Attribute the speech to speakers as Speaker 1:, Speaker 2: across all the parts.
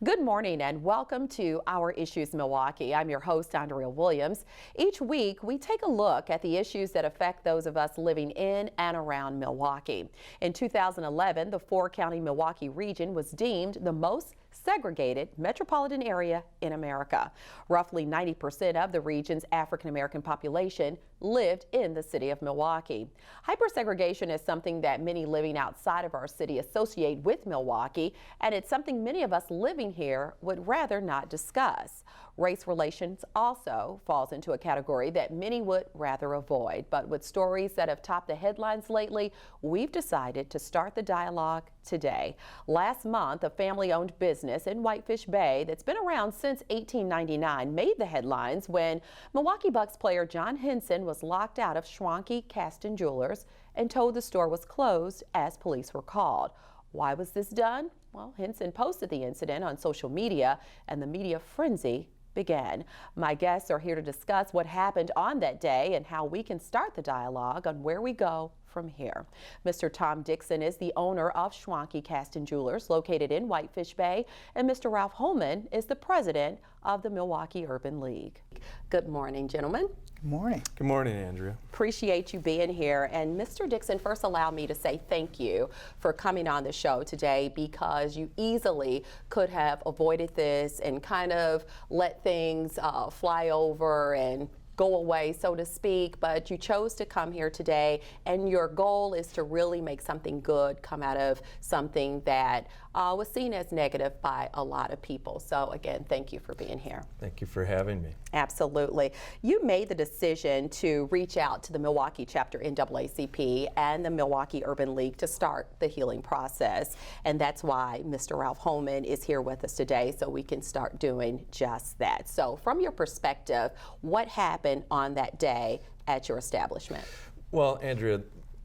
Speaker 1: Good morning and welcome to Our Issues Milwaukee. I'm your host, Andrea Williams. Each week, we take a look at the issues that affect those of us living in and around Milwaukee. In 2011, the four-county Milwaukee region was deemed the most segregated metropolitan area in America. Roughly 90% of the region's African-American population lived in the city of Milwaukee. Hypersegregation is something that many living outside of our city associate with Milwaukee, and it's something many of us living here would rather not discuss. Race relations also falls into a category that many would rather avoid. But with stories that have topped the headlines lately, we've decided to start the dialogue today. Last month, a family-owned business in Whitefish Bay that's been around since 1899 made the headlines when Milwaukee Bucks player John Henson was locked out of Schwanke-Kasten Jewelers and told the store was closed as police were called. Why was this done? Well, Henson posted the incident on social media and the media frenzy began. My guests are here to discuss what happened on that day and how we can start the dialogue on where we go from here. Mr. Tom Dixon is the owner of Schwanke-Kasten Jewelers located in Whitefish Bay, and Mr. Ralph Hollman is the president of the Milwaukee Urban League. Good morning, gentlemen.
Speaker 2: Good morning.
Speaker 3: Good morning, Andrea.
Speaker 1: Appreciate you being here. And Mr. Dixon, first allow me to say thank you for coming on the show today, because you easily could have avoided this and kind of let things fly over and go away, so to speak, but you chose to come here today, and your goal is to really make something good come out of something that was seen as negative by a lot of people. So again, thank you for being here.
Speaker 3: Thank you for having me.
Speaker 1: Absolutely. You made the decision to reach out to the Milwaukee chapter NAACP and the Milwaukee Urban League to start the healing process, and that's why Mr. Ralph Hollman is here with us today, so we can start doing just that. So from your perspective, what happened on that day at your establishment?
Speaker 3: Well, Andrea,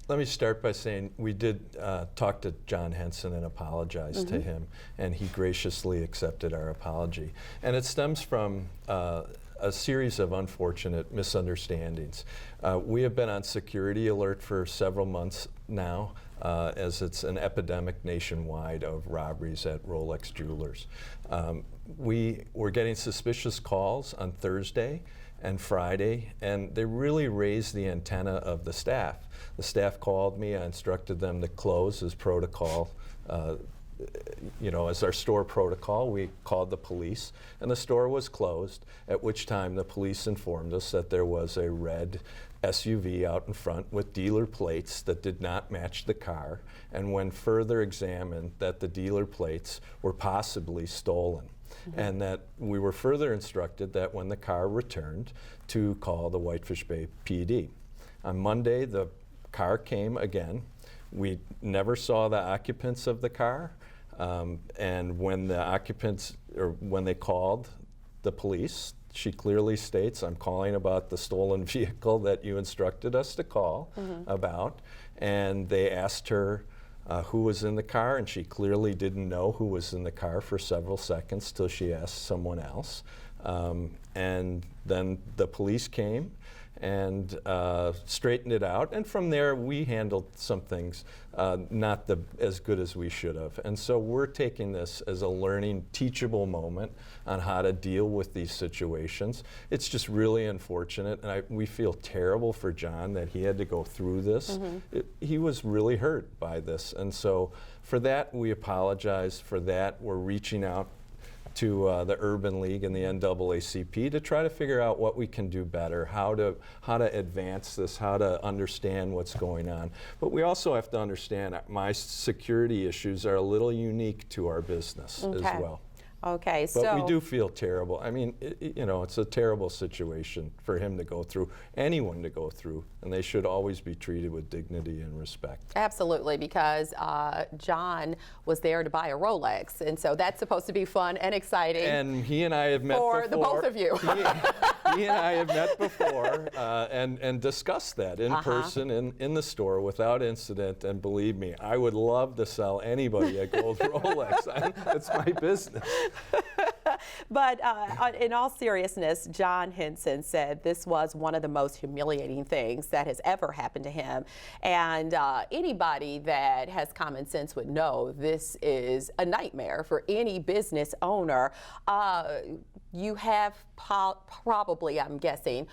Speaker 3: let me start by saying we did talk to John Henson and apologize to him, and he graciously accepted our apology. And it stems from a series of unfortunate misunderstandings. We have been on security alert for several months now, as it's an epidemic nationwide of robberies at Rolex Jewelers. We were getting suspicious calls on Thursday and Friday, and they really raised the antenna of the staff. The staff called me. I instructed them to close as protocol. As our store protocol, we called the police, and the store was closed, at which time the police informed us that there was a red SUV out in front with dealer plates that did not match the car, and when further examined, that the dealer plates were possibly stolen. And that we were further instructed that when the car returned, to call the Whitefish Bay PD. On Monday, the car came again. We never saw the occupants of the car, and when the occupants, or when they called the police, she clearly states, "I'm calling about the stolen vehicle that you instructed us to call about," and they asked her who was in the car, and she clearly didn't know who was in the car for several seconds till she asked someone else. And then the police came and straightened it out, and from there we handled some things not as good as we should have. And so we're taking this as a learning, teachable moment on how to deal with these situations. It's just really unfortunate, and we feel terrible for John that he had to go through this. He was really hurt by this, and so for that we apologize. For that, we're reaching out to the Urban League and the NAACP to try to figure out what we can do better, how to advance this, how to understand what's going on. But we also have to understand my security issues are a little unique to our business as well.
Speaker 1: Okay, so.
Speaker 3: But we do feel terrible. I mean, it's a terrible situation for him to go through, anyone to go through, and they should always be treated with dignity and respect.
Speaker 1: Absolutely, because John was there to buy a Rolex, and so that's supposed to be fun and exciting.
Speaker 3: And he and I have met before.
Speaker 1: For the both of you.
Speaker 3: He and I have met before and discussed that in person in the store without incident, and believe me, I would love to sell anybody a gold Rolex. That's my business.
Speaker 1: But in all seriousness, John Henson said this was one of the most humiliating things that has ever happened to him. And anybody that has common sense would know this is a nightmare for any business owner. You have probably, I'm guessing,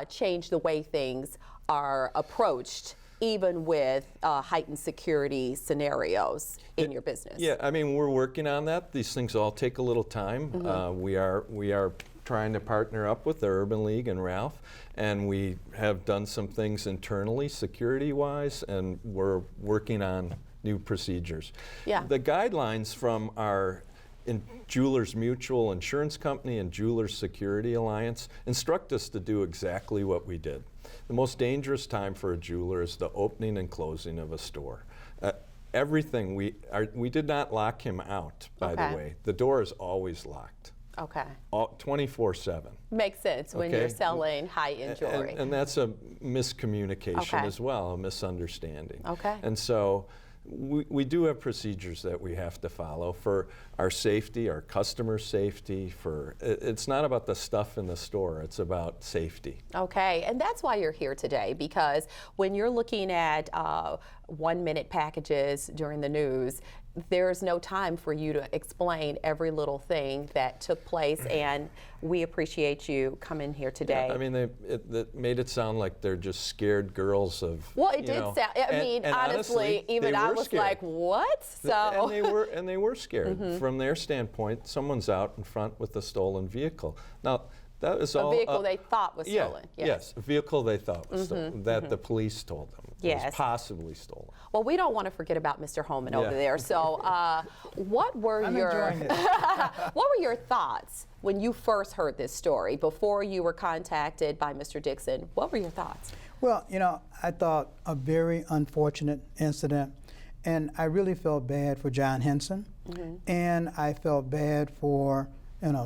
Speaker 1: changed the way things are approached, even with heightened security scenarios in your business.
Speaker 3: Yeah, I mean, we're working on that. These things all take a little time. We are trying to partner up with the Urban League and Ralph, and we have done some things internally, security-wise, and we're working on new procedures.
Speaker 1: Yeah.
Speaker 3: The guidelines from our Jewelers Mutual Insurance Company and Jewelers Security Alliance instruct us to do exactly what we did. The most dangerous time for a jeweler is the opening and closing of a store. Everything, we did not lock him out, by the way. The door is always locked.
Speaker 1: Okay.
Speaker 3: 24/7.
Speaker 1: Makes sense when you're selling high-end jewelry.
Speaker 3: And that's a miscommunication as well, a misunderstanding.
Speaker 1: Okay.
Speaker 3: And so we do have procedures that we have to follow for our safety, our customer safety. It's not about the stuff in the store, it's about safety.
Speaker 1: Okay, and that's why you're here today, because when you're looking at 1-minute packages during the news, there's no time for you to explain every little thing that took place, and we appreciate you coming here today.
Speaker 3: Yeah, I mean, it made it sound like they're just scared girls of.
Speaker 1: Well, it did sound. I mean, honestly, even I was like, "What?" So.
Speaker 3: And they were scared. From their standpoint, someone's out in front with a stolen vehicle. Now, that is all.
Speaker 1: A vehicle they thought was stolen.
Speaker 3: Yes, a vehicle they thought was stolen. That the police told them was possibly stolen.
Speaker 1: Well, we don't want to forget about Mr. Hollman over there. So, what were your thoughts when you first heard this story? Before you were contacted by Mr. Dixon, what were your thoughts?
Speaker 2: Well, you know, I thought a very unfortunate incident, and I really felt bad for John Henson, and I felt bad for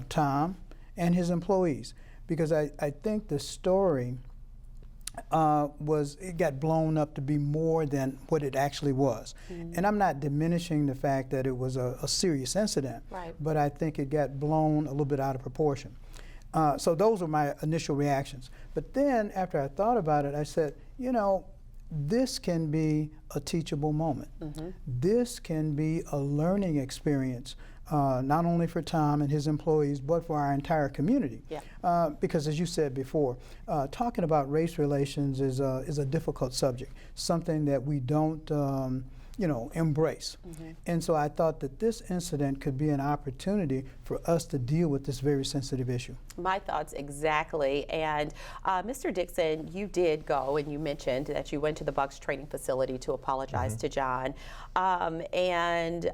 Speaker 2: Tom and his employees, because I think the story it got blown up to be more than what it actually was. And I'm not diminishing the fact that it was a serious incident, but I think it got blown a little bit out of proportion. So those were my initial reactions. But then after I thought about it, I said, you know, this can be a teachable moment. This can be a learning experience, not only for Tom and his employees, but for our entire community. Because as you said before, talking about race relations is a difficult subject, something that we don't embrace. And so I thought that this incident could be an opportunity for us to deal with this very sensitive issue.
Speaker 1: My thoughts exactly. And Mr. Dixon, you did go, and you mentioned that you went to the Bucks training facility to apologize to John. And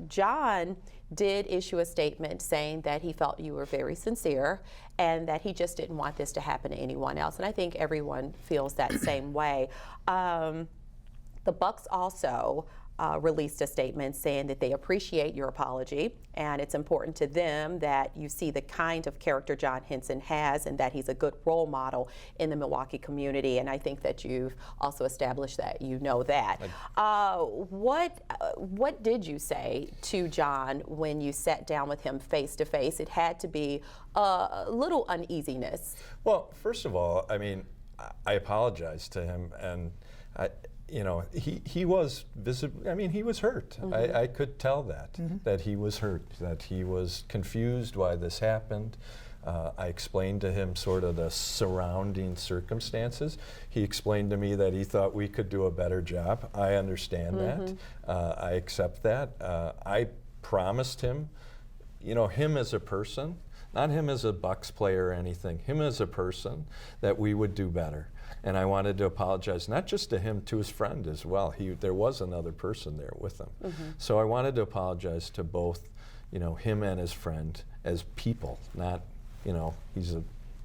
Speaker 1: John did issue a statement saying that he felt you were very sincere and that he just didn't want this to happen to anyone else. And I think everyone feels that same way. The Bucks also released a statement saying that they appreciate your apology, and it's important to them that you see the kind of character John Henson has and that he's a good role model in the Milwaukee community. And I think that you've also established that you know that. What did you say to John when you sat down with him face to face? It had to be a little uneasiness.
Speaker 3: Well, first of all, I mean, I apologized to him, and he was visible. I mean, he was hurt. I could tell that he was hurt, that he was confused why this happened. I explained to him sort of the surrounding circumstances. He explained to me that he thought we could do a better job. I understand that. I accept that. I promised him, him as a person, not him as a Bucks player or anything, him as a person, that we would do better. And I wanted to apologize, not just to him, to his friend as well. There was another person there with him. So I wanted to apologize to both, him and his friend as people, not,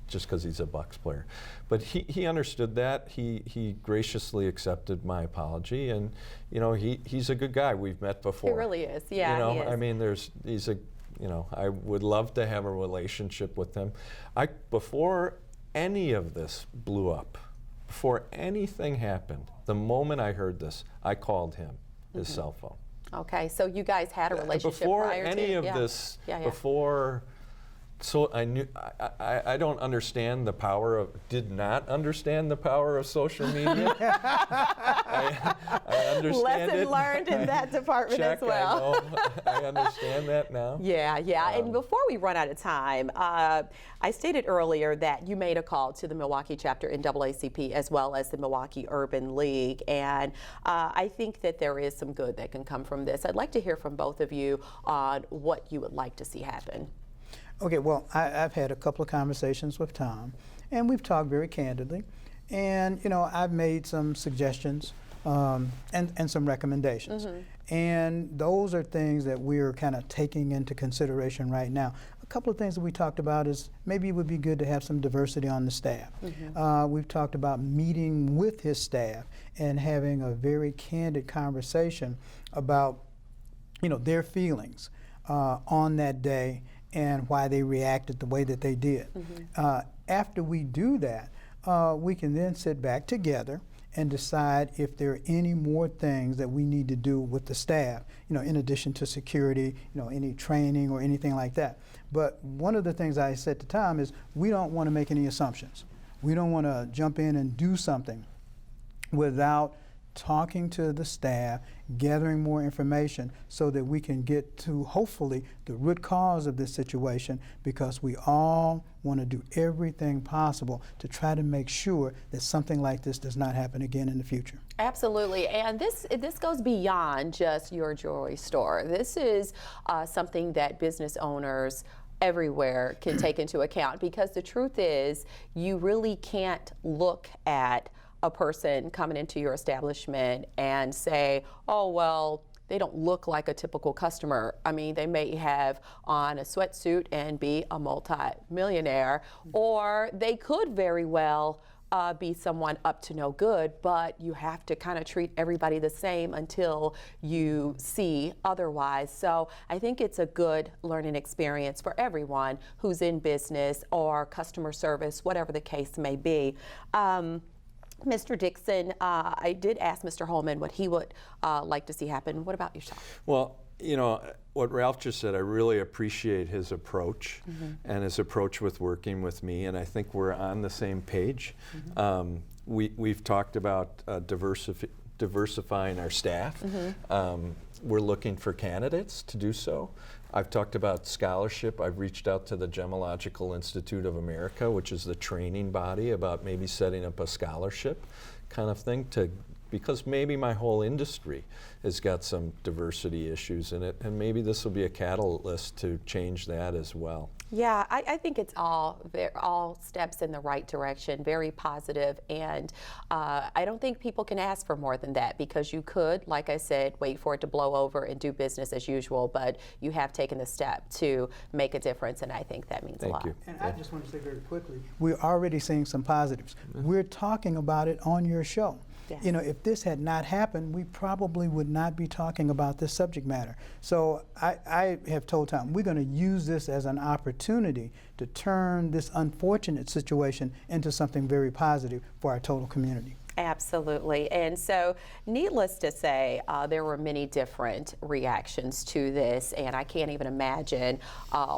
Speaker 3: just because he's a Bucks player. But he understood that. He graciously accepted my apology, and he's a good guy. We've met before.
Speaker 1: He really is. Yeah, he is.
Speaker 3: I mean, I would love to have a relationship with him. Before any of this blew up, before anything happened, the moment I heard this, I called him his cell phone.
Speaker 1: Okay, so you guys had a relationship
Speaker 3: before
Speaker 1: prior
Speaker 3: any
Speaker 1: to
Speaker 3: of this, before So I don't understand the power of, did not understand the power of social media. I understand
Speaker 1: Lesson
Speaker 3: it.
Speaker 1: learned in that department
Speaker 3: Check,
Speaker 1: as well.
Speaker 3: I understand that now.
Speaker 1: Yeah. And before we run out of time, I stated earlier that you made a call to the Milwaukee chapter NAACP as well as the Milwaukee Urban League, and I think that there is some good that can come from this. I'd like to hear from both of you on what you would like to see happen.
Speaker 2: Okay, well, I've had a couple of conversations with Tom, and we've talked very candidly. And, you know, I've made some suggestions and some recommendations. And those are things that we're kind of taking into consideration right now. A couple of things that we talked about is maybe it would be good to have some diversity on the staff. We've talked about meeting with his staff and having a very candid conversation about, you know, their feelings on that day and why they reacted the way that they did. After we do that, we can then sit back together and decide if there are any more things that we need to do with the staff, you know, in addition to security, you know, any training or anything like that. But one of the things I said to Tom is we don't want to make any assumptions. We don't want to jump in and do something without talking to the staff, gathering more information so that we can get to, hopefully, the root cause of this situation, because we all want to do everything possible to try to make sure that something like this does not happen again in the future.
Speaker 1: Absolutely, and this goes beyond just your jewelry store. This is something that business owners everywhere can take into account, because the truth is you really can't look at a person coming into your establishment and say, oh, well, they don't look like a typical customer. I mean, they may have on a sweatsuit and be a multi-millionaire, or they could very well be someone up to no good, but you have to kind of treat everybody the same until you see otherwise. So I think it's a good learning experience for everyone who's in business or customer service, whatever the case may be. Mr. Dixon, I did ask Mr. Hollman what he would like to see happen. What about yourself?
Speaker 3: Well, you know, what Ralph just said, I really appreciate his approach and his approach with working with me, and I think we're on the same page. We've talked about diversifying our staff. We're looking for candidates to do so. I've talked about scholarship. I've reached out to the Gemological Institute of America, which is the training body, about maybe setting up a scholarship kind of thing, because maybe my whole industry has got some diversity issues in it, and maybe this will be a catalyst to change that as well.
Speaker 1: Yeah, I think it's all steps in the right direction, very positive, and I don't think people can ask for more than that, because you could, like I said, wait for it to blow over and do business as usual, but you have taken the step to make a difference, and I think that means a lot.
Speaker 3: Thank you.
Speaker 2: And I just want to say very quickly, we're already seeing some positives. We're talking about it on your show.
Speaker 1: Yes.
Speaker 2: You know, if this had not happened, we probably would not be talking about this subject matter. So I have told Tom, we're going to use this as an opportunity to turn this unfortunate situation into something very positive for our total community.
Speaker 1: Absolutely. And so, needless to say, there were many different reactions to this, and I can't even imagine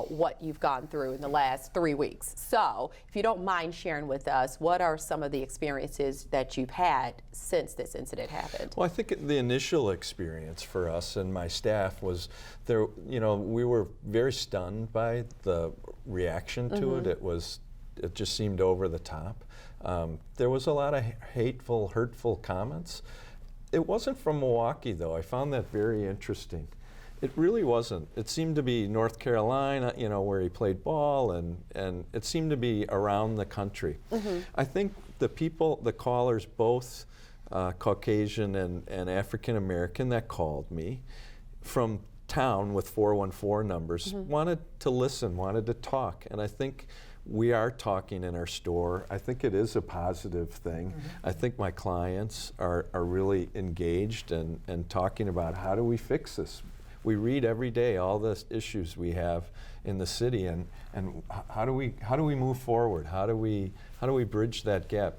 Speaker 1: what you've gone through in the last 3 weeks. So, if you don't mind sharing with us, what are some of the experiences that you've had since this incident happened?
Speaker 3: Well, I think the initial experience for us and my staff was there. You know, we were very stunned by the reaction to it. It just seemed over the top. There was a lot of hateful, hurtful comments. It wasn't from Milwaukee, though. I found that very interesting. It really wasn't. It seemed to be North Carolina, you know, where he played ball, and it seemed to be around the country. I think the callers, both Caucasian and African American that called me from town with 414 numbers, wanted to listen, wanted to talk, and I think we are talking in our store. I think it is a positive thing. I think my clients are really engaged and talking about how do we fix this. We read every day all the issues we have in the city, and how do we move forward? How do we bridge that gap?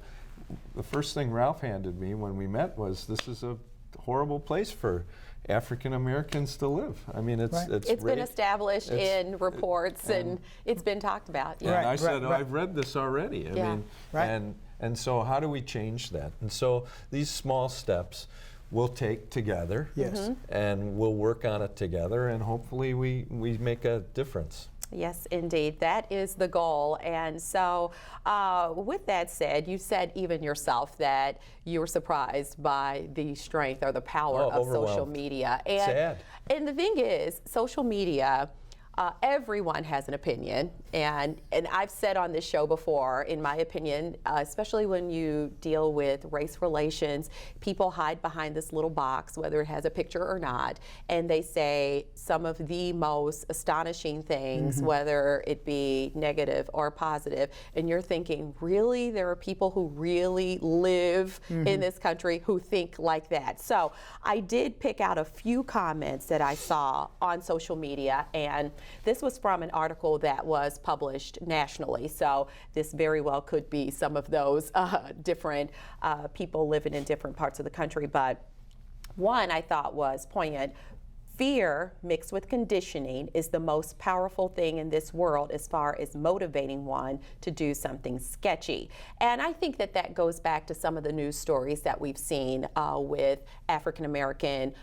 Speaker 3: The first thing Ralph handed me when we met was, this is a horrible place for African Americans to live. I mean, it's
Speaker 1: been established in reports and it's been talked about.
Speaker 3: Yeah. And I said, I've read this already. I mean, and so how do we change that? And so these small steps we'll take together, and we'll work on it together, and hopefully we make a difference.
Speaker 1: Yes, indeed. That is the goal. And so with that said, you said even yourself that you were surprised by the strength or the power of social media. And,
Speaker 3: sad.
Speaker 1: And the thing is, social media, everyone has an opinion, and I've said on this show before, in my opinion, especially when you deal with race relations, people hide behind this little box, whether it has a picture or not, and they say some of the most astonishing things, whether it be negative or positive, and you're thinking, really, there are people who really live in this country who think like that. So I did pick out a few comments that I saw on social media, and this was from an article that was published nationally, so this very well could be some of those different people living in different parts of the country. But one I thought was poignant. Fear mixed with conditioning is the most powerful thing in this world as far as motivating one to do something sketchy. And I think that that goes back to some of the news stories that we've seen with African American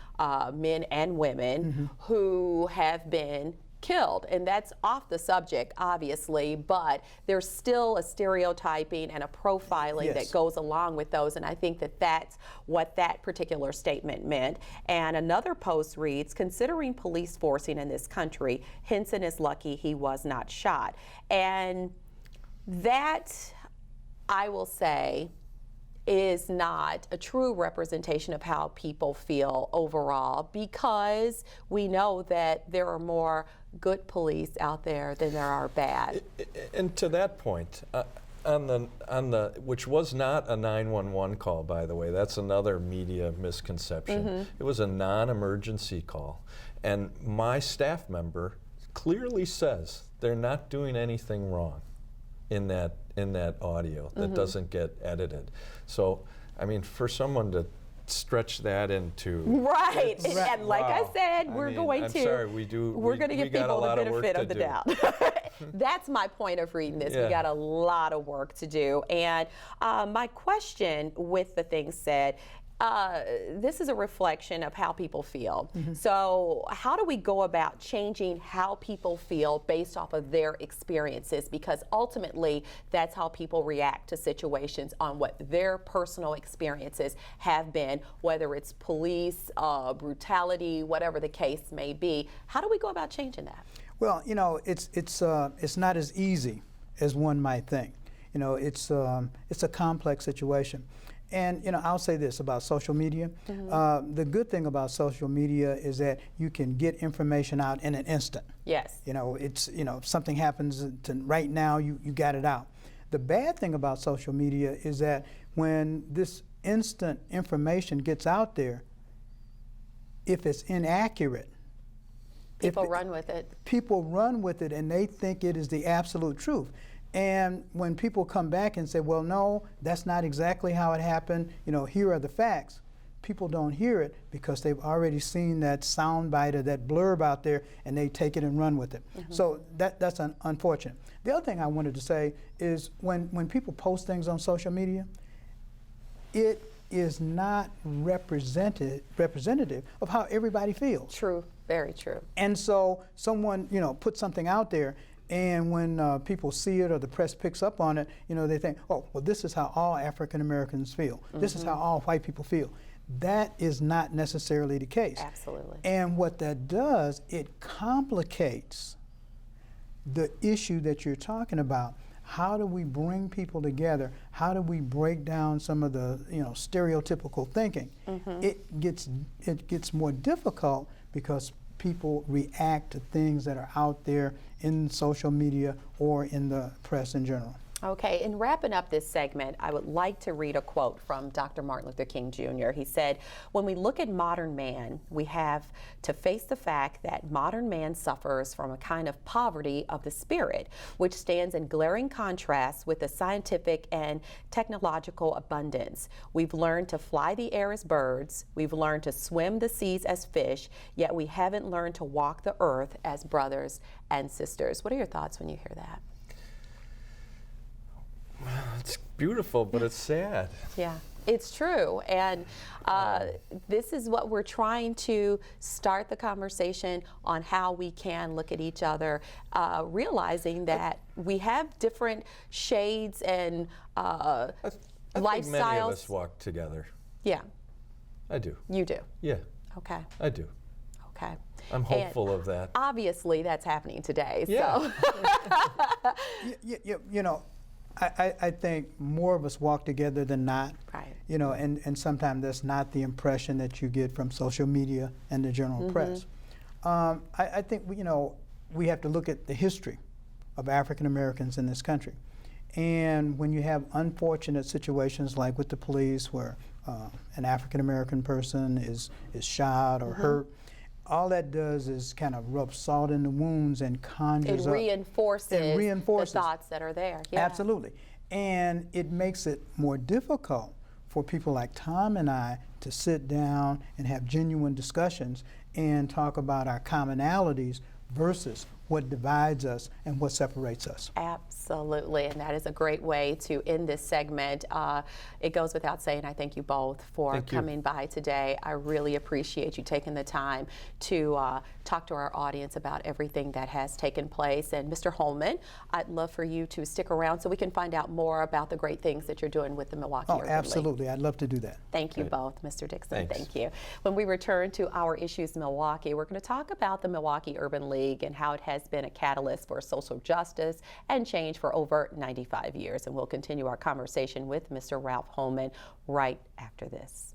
Speaker 1: men and women who have been killed. And that's off the subject, obviously, but there's still a stereotyping and a profiling that goes along with those, and I think that that's what that particular statement meant. And another post reads, considering police forcing in this country, Henson is lucky he was not shot. And that, I will say, is not a true representation of how people feel overall, because we know that there are more good police out there than there are bad.
Speaker 3: And to that point, on the which was not a 911 call, by the way, that's another media misconception. It was a non-emergency call, and my staff member clearly says they're not doing anything wrong in that audio that doesn't get edited. So, I mean, for someone to stretch that into
Speaker 1: and like I said, we're going to give people the benefit of the doubt. That's my point of reading this. We got a lot of work to do. And my question with the thing said, this is a reflection of how people feel. So how do we go about changing how people feel based off of their experiences? Because ultimately, that's how people react to situations, on what their personal experiences have been, whether it's police, brutality, whatever the case may be. How do we go about changing that?
Speaker 2: Well, you know, it's not as easy as one might think. You know, it's a complex situation. And, you know, I'll say this about social media. The good thing about social media is that you can get information out in an instant.
Speaker 1: Yes.
Speaker 2: You know, it's, you know, if something happens right now, you got it out. The bad thing about social media is that when this instant information gets out there, if it's inaccurate,
Speaker 1: people run with it.
Speaker 2: People run with it, and they think it is the absolute truth. And when people come back and say, well, no, that's not exactly how it happened, you know, here are the facts, people don't hear it because they've already seen that sound bite or that blurb out there, and they take it and run with it. So that's unfortunate. The other thing I wanted to say is when people post things on social media, it is not representative of how everybody feels.
Speaker 1: True, very true.
Speaker 2: And so someone, you know, puts something out there, and when people see it or the press picks up on it, you know, they think, oh, well, this is how all African Americans feel. This is how all white people feel. That is not necessarily the case.
Speaker 1: Absolutely.
Speaker 2: And what that does, it complicates the issue that you're talking about. How do we bring people together? How do we break down some of the, you know, stereotypical thinking? It gets more difficult because people react to things that are out there in social media or in the press in general.
Speaker 1: Okay, in wrapping up this segment, I would like to read a quote from Dr. Martin Luther King Jr. He said, "When we look at modern man, we have to face the fact that modern man suffers from a kind of poverty of the spirit, which stands in glaring contrast with the scientific and technological abundance. We've learned to fly the air as birds, we've learned to swim the seas as fish, yet we haven't learned to walk the earth as brothers and sisters." What are your thoughts when you hear that?
Speaker 3: It's beautiful, but it's sad.
Speaker 1: Yeah, it's true. And this is what we're trying to start the conversation on, how we can look at each other, realizing that we have different shades and
Speaker 3: I
Speaker 1: lifestyles.
Speaker 3: think many of us walk together.
Speaker 1: Yeah.
Speaker 3: I do.
Speaker 1: You do?
Speaker 3: Yeah.
Speaker 1: Okay.
Speaker 3: I do.
Speaker 1: Okay.
Speaker 3: I'm hopeful of that.
Speaker 1: Obviously, that's happening today.
Speaker 3: Yeah.
Speaker 1: So.
Speaker 2: You know, I think more of us walk together than not.
Speaker 1: Right.
Speaker 2: You know, and sometimes that's not the impression that you get from social media and the general press. I think we have to look at the history of African Americans in this country. And when you have unfortunate situations like with the police, where an African American person is shot or hurt, all that does is kind of rub salt in the wounds and conjures up.
Speaker 1: It reinforces the thoughts that are there. Yeah.
Speaker 2: Absolutely. And it makes it more difficult for people like Tom and I to sit down and have genuine discussions and talk about our commonalities versus what divides us and what separates us.
Speaker 1: Absolutely, and that is a great way to end this segment. It goes without saying, I thank you both for coming by today. I really appreciate you taking the time to talk to our audience about everything that has taken place. And Mr. Hollman, I'd love for you to stick around so we can find out more about the great things that you're doing with the Milwaukee Urban League.
Speaker 2: Absolutely, I'd love to do that.
Speaker 1: Thank you both, Mr. Dixon.
Speaker 3: Thanks.
Speaker 1: Thank you. When we return to Our Issues Milwaukee, we're going to talk about the Milwaukee Urban League and how it has been a catalyst for social justice and change for over 95 years. And we'll continue our conversation with Mr. Ralph Hollman right after this.